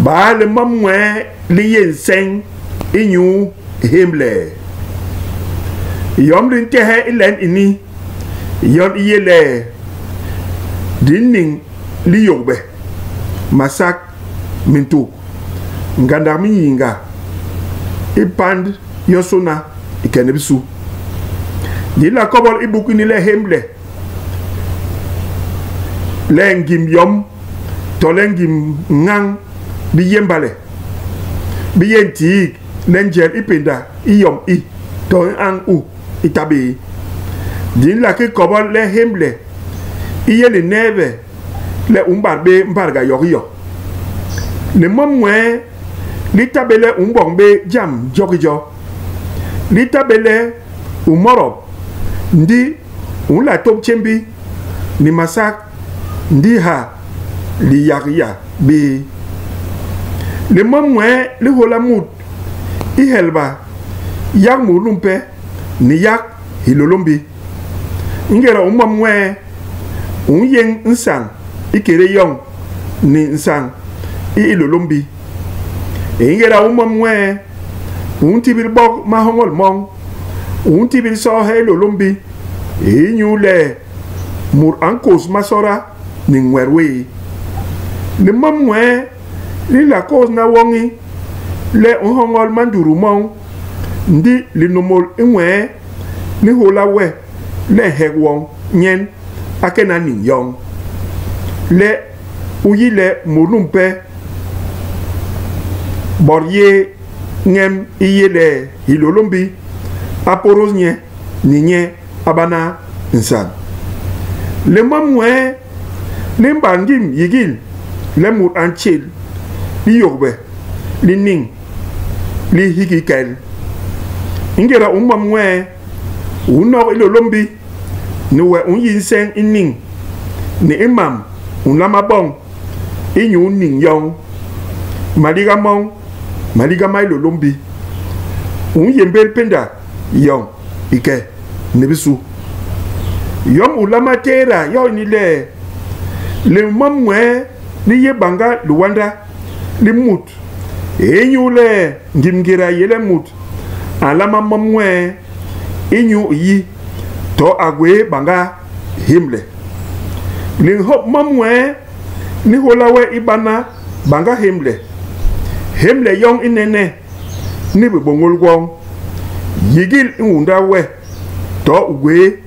ba le mamwe li yen seng inyu himle yom rin te he ilen ini yon yele dinning li yogbe masak mintu nganda minga ipand yosona ikenebisu dila kobol ibukini le hemle lengim yom to lengim ngang bi yembale bi yenti lenjel ipenda iyom i to an u itabi dila ke kobol le hemle iyele neve le umbarbe mbarga yogiyo le momwe litabele umbongbe jam jogijo litabele umorob ndi unla top chembi ni masak ndi ha li yagia be le momwe li hola mut i helba yak mulumpe ni yak hilolombi ngera umamwe unyeng nsang ikere yong ni nsang i ilolombi ingera umamwe untibil bok mahongol mong untibil so he ilolombi inyule mur ankos masora ni ngwerwe ni mamwe li la cause na wongi le uhongol manduru mong ndi linomol inwe ni hola we le hegwong nyen akena ni yong le uyile mulumpe borye ngem iyele hilolombi aporos nye ninye abana insan le mamwe le mbangim yigil le mut anchil li yogbe li ning li higikel ingera umamwe unok ilolombi niwe unyinseng ining ni imam unlamabong inyu ning yong maliga mong maliga mailo lombi unyembel penda yong ike nebisu yom ulama tera yo ni le mamwe ni ye banga luwanda li mut enyu le ngimgira yele mut alama mamwe inyu yi to agwe banga himle li hop mamwe ni holawe ibana banga himle yong inene ni bongol gwong yigil ngunda we to ugwe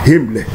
himle